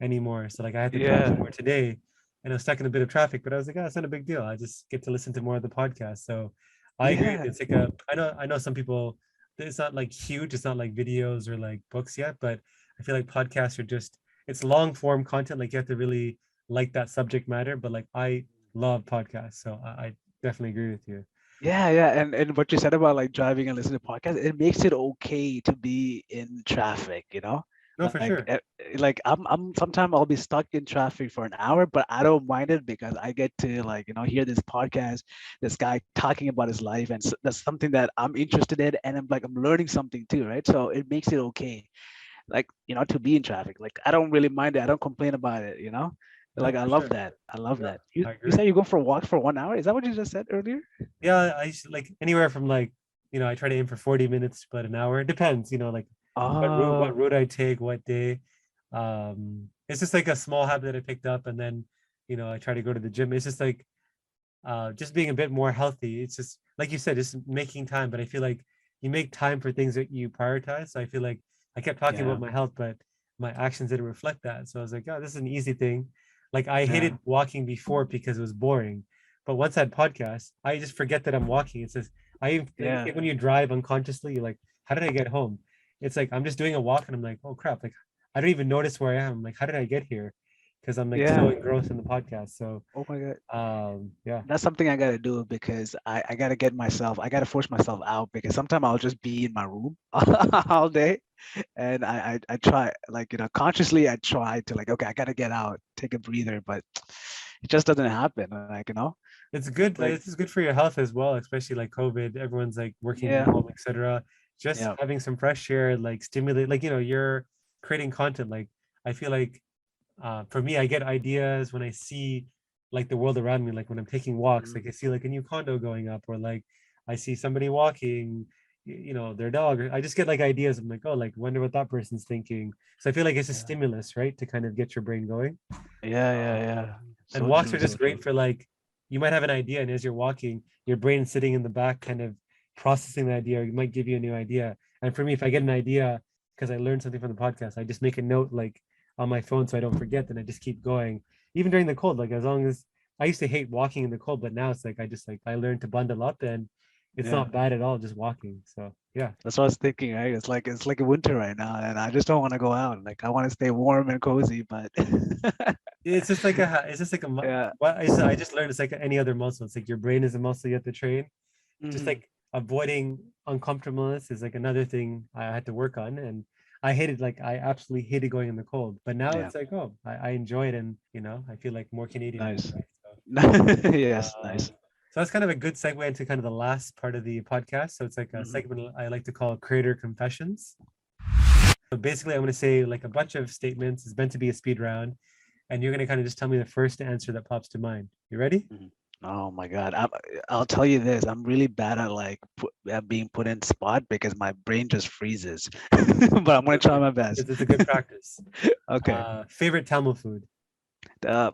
Speaker 1: anymore. So like I had to drive
Speaker 2: yeah,
Speaker 1: somewhere today and I was stuck in a bit of traffic, but I was like, oh, it's not a big deal. I just get to listen to more of the podcast. So I agree.
Speaker 2: yeah,
Speaker 1: It's like I know some people, it's not like huge, it's not like videos or like books yet, but I feel like podcasts are just, it's long form content. Like you have to really like that subject matter. But like I love podcasts. So I definitely agree with you.
Speaker 2: yeah. And what you said about like driving and listening to podcasts, it makes it okay to be in traffic.
Speaker 1: No, for
Speaker 2: Like,
Speaker 1: sure.
Speaker 2: like I'm sometimes I'll be stuck in traffic for an hour, but I don't mind it because I get to like, hear this podcast, this guy talking about his life, and that's something that I'm interested in, and I'm learning something too, right? So it makes it okay, like, to be in traffic. Like, I don't really mind it. I don't complain about it.
Speaker 1: No,
Speaker 2: Like, I
Speaker 1: for
Speaker 2: love
Speaker 1: sure.
Speaker 2: that. I love
Speaker 1: Yeah,
Speaker 2: that. You
Speaker 1: I
Speaker 2: you
Speaker 1: agree.
Speaker 2: say you go for a walk for 1 hour? Is that what you just said earlier?
Speaker 1: Yeah, I used to, like anywhere from like, I try to aim for 40 minutes, but an hour. It depends, like what
Speaker 2: Oh,
Speaker 1: route I take, what day. It's just like a small habit that I picked up, and then, I try to go to the gym. It's just like just being a bit more healthy. It's just like you said, just making time. But I feel like you make time for things that you prioritize. So I feel like I kept talking
Speaker 2: yeah,
Speaker 1: about my health, but my actions didn't reflect that. So I was like, oh, this is an easy thing. Like I
Speaker 2: yeah,
Speaker 1: hated walking before because it was boring. But once I had podcasts, I just forget that I'm walking. It says like
Speaker 2: yeah,
Speaker 1: when you drive unconsciously, you're like, how did I get home? It's like I'm just doing a walk and I'm like, oh crap, like I don't even notice where I am. Like, how did I get here? Because I'm like so
Speaker 2: yeah.
Speaker 1: engrossed in the podcast. So
Speaker 2: Oh my God.
Speaker 1: yeah.
Speaker 2: That's something I gotta do because I gotta I gotta force myself out because sometimes I'll just be in my room all day, and I try, like, consciously I try to, like, okay, I gotta get out, take a breather, but it just doesn't happen, like,
Speaker 1: It's good, like
Speaker 2: like,
Speaker 1: it's good for your health as well, especially like COVID, everyone's like working from
Speaker 2: yeah,
Speaker 1: home, etc. Just
Speaker 2: yeah,
Speaker 1: having some fresh air, like stimulate, like you're creating content. Like I feel like for me, I get ideas when I see like the world around me, like when I'm taking walks,
Speaker 2: mhm,
Speaker 1: like I see like a new condo going up, or like I see somebody walking, their dog. I just get like ideas. I'm like, oh, like wonder what that person's thinking. So I feel like it's a
Speaker 2: yeah,
Speaker 1: stimulus, right, to kind of get your brain going.
Speaker 2: yeah, yeah,
Speaker 1: Um,
Speaker 2: yeah.
Speaker 1: and
Speaker 2: So
Speaker 1: walks
Speaker 2: true,
Speaker 1: are
Speaker 2: so
Speaker 1: just
Speaker 2: true.
Speaker 1: great for like you might have an idea, and as you're walking, your brain's sitting in the back, kind of processing the idea. Or it might give you a new idea. And for me, if I get an idea because I learned something from the podcast, I just make a note like on my phone so I don't forget. Then I just keep going, even during the cold. Like as long as I used to hate walking in the cold, but now it's like I learned to bundle up, and it's
Speaker 2: Yeah.
Speaker 1: not bad at all just walking. So yeah,
Speaker 2: That's what I was thinking, right? It's like a winter right now, and I just don't want to go out. Like, I want to stay warm and cozy, but
Speaker 1: it's just like a
Speaker 2: yeah.
Speaker 1: what I just learned it's like any other muscle. It's like your brain is a muscle you have to train. Just
Speaker 2: Hmm.
Speaker 1: like avoiding uncomfortableness is like another thing I had to work on. And I absolutely hated going in the cold. But now
Speaker 2: Yeah.
Speaker 1: it's like, oh, I enjoy it, and I feel like more Canadian again,
Speaker 2: Nice.
Speaker 1: right? So
Speaker 2: Yes,
Speaker 1: um,
Speaker 2: nice.
Speaker 1: so that's kind of a good segue into kind of the last part of the podcast. So it's like a
Speaker 2: Hmm.
Speaker 1: segment I like to call Creator Confessions. So basically, I'm going to say like a bunch of statements. It's meant to be a speed round, and you're going to kind of just tell me the first answer that pops to mind. You ready?
Speaker 2: Hmm. Oh my God. I'll tell you this. I'm really bad at, like, at being put in spot because my brain just freezes. But I'm gonna try
Speaker 1: Okay.
Speaker 2: my best.
Speaker 1: It's a good practice.
Speaker 2: Okay.
Speaker 1: Favorite Tamil food?
Speaker 2: Uh,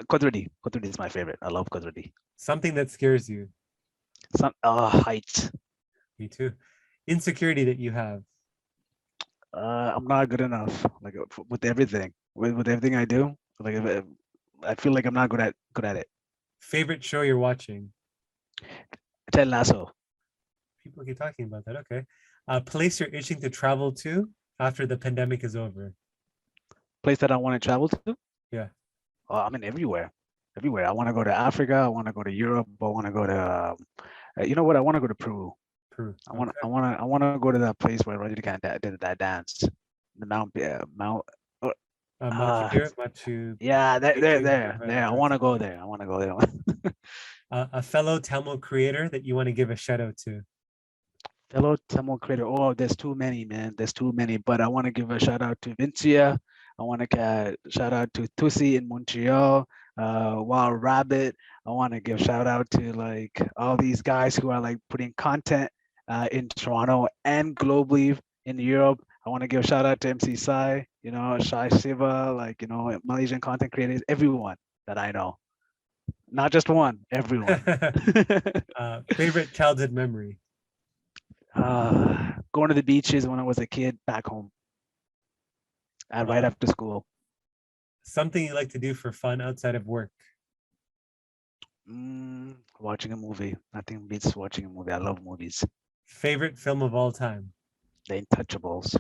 Speaker 2: Kodredi. Kodredi is my favorite. I love Kodredi.
Speaker 1: Something that scares you?
Speaker 2: Heights.
Speaker 1: Me too. Insecurity that you have?
Speaker 2: I'm not good enough. Like, with everything, with everything I do. Like, I feel like I'm not good at it.
Speaker 1: Favorite show you're watching?
Speaker 2: Ted Lasso.
Speaker 1: People keep talking about that. Okay. A place you're itching to travel to after the pandemic is over?
Speaker 2: Place that I want to travel to.
Speaker 1: Yeah.
Speaker 2: I mean, everywhere. Everywhere. I want to go to Africa. I want to go to Europe. I want to go to. You know what? I want to go to Peru.
Speaker 1: Peru.
Speaker 2: I want. I
Speaker 1: Okay.
Speaker 2: want to. I want to go to that place where Rajinikanth did that dance. The Mount. Mount. uh,
Speaker 1: Machu
Speaker 2: Uh,
Speaker 1: Picchu. Machu
Speaker 2: yeah. There. There.
Speaker 1: Picchu.
Speaker 2: There.
Speaker 1: Whatever
Speaker 2: There. I
Speaker 1: it is.
Speaker 2: want to go there. I want to go there.
Speaker 1: A fellow Tamil creator that you want to give a shout out to?
Speaker 2: Fellow Tamil creator. Oh, there's too many, man. There's too many. But I want to give a shout out to Vincia. I want to shout out to Tusi in Montreal. Wild Rabbit. I want to give shout out to, like, all these guys who are, like, putting content in Toronto and globally in Europe. I want to give shout out to MC Sai, Shai Siva, like, Malaysian content creators, everyone that I know. Not just one, everyone.
Speaker 1: Favorite childhood memory?
Speaker 2: Going to the beaches when I was a kid back home, right
Speaker 1: Uh,
Speaker 2: after school.
Speaker 1: Something you like to do for fun outside of work?
Speaker 2: Watching a movie. Nothing beats watching a movie. I love movies.
Speaker 1: Favorite film of all time?
Speaker 2: The Intouchables.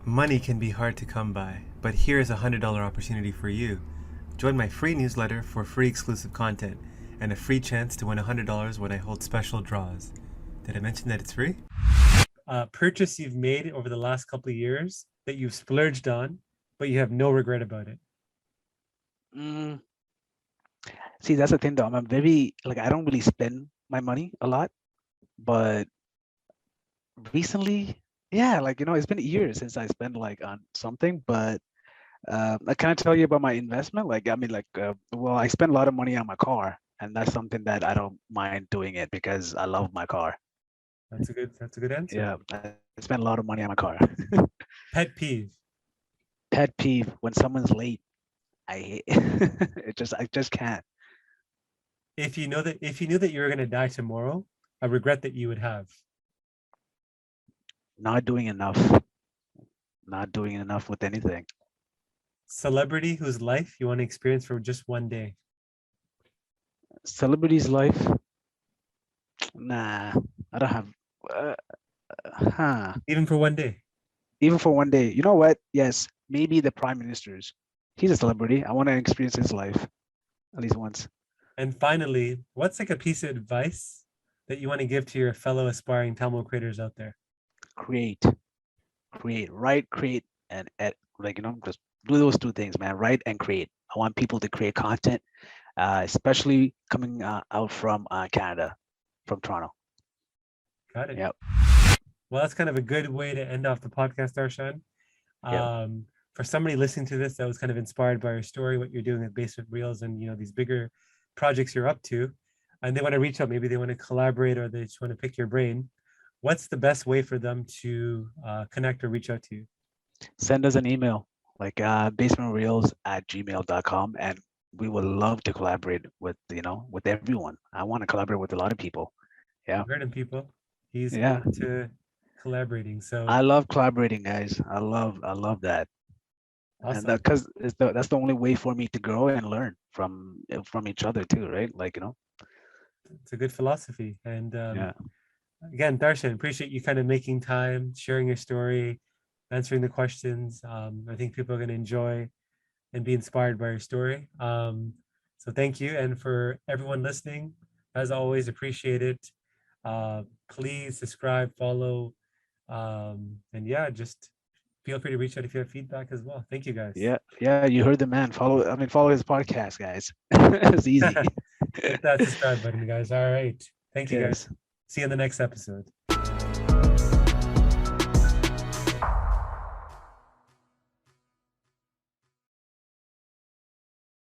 Speaker 1: Money can be hard to come by, but here's a $100 opportunity for you. Join my free newsletter for free exclusive content and a free chance to win $100 when I hold special draws. Did I mention that it's free? Purchase you've made over the last couple of years that you've splurged on, but you have no regret about it?
Speaker 2: Mm, see, that's the thing though. I'm very like I don't really spend my money a lot, but recently, yeah, like it's been years since I spent like on something. But can I tell you about my investment? Like, I mean, like, well, I spend a lot of money on my car, and that's something that I don't mind doing it because I love my car.
Speaker 1: That's a good answer.
Speaker 2: Yeah, I spend a lot of money on my car.
Speaker 1: Pet peeve.
Speaker 2: Pet peeve when someone's late. I hate I just can't.
Speaker 1: If you knew that you were gonna die tomorrow, a regret that you would have.
Speaker 2: Not doing enough. Not doing enough with anything.
Speaker 1: Celebrity whose life you want to experience for just one day.
Speaker 2: Celebrity's life. Nah, I don't have. Uh, huh.
Speaker 1: Even for one day.
Speaker 2: Even for one day. You know what? Yes, maybe the prime minister's. He's a celebrity. I want to experience his life at least once.
Speaker 1: And finally, what's like a piece of advice that you want to give to your fellow aspiring Tamil creators out there?
Speaker 2: Create, write, create, and like just do those two things, man. Write and create. I want people to create content, especially coming out from Canada, from Toronto.
Speaker 1: Got it.
Speaker 2: Yep.
Speaker 1: Well, that's kind of a good way to end off the podcast, Darshan.
Speaker 2: Yep.
Speaker 1: For somebody listening to this that was kind of inspired by your story, what you're doing with Basement Reels and these bigger projects you're up to, and they want to reach out, maybe they want to collaborate or they just want to pick your brain, what's the best way for them to connect or reach out to you?
Speaker 2: Send us an email, like basementreels@gmail.com, and we would love to collaborate with with everyone. I want to collaborate with a lot of people. Yeah.
Speaker 1: You heard him, people. He's
Speaker 2: Yeah.
Speaker 1: open to collaborating. So
Speaker 2: I love collaborating, guys. I love that.
Speaker 1: awesome.
Speaker 2: And because that's the only way for me to grow and learn from each other too, right? Like
Speaker 1: It's a good philosophy. And
Speaker 2: yeah.
Speaker 1: again, Darshan, appreciate you kind of making time, sharing your story, answering the questions. I think people are going to enjoy and be inspired by your story. So thank you. And for everyone listening, as always, appreciate it. Please subscribe, follow, and yeah, just feel free to reach out if you have feedback as well. Thank you, guys.
Speaker 2: Yeah, you heard the man. Follow his podcast, guys. It's easy.
Speaker 1: Hit that subscribe button, guys. All right. Thank you, guys.
Speaker 2: Yes.
Speaker 1: See you in the next episode.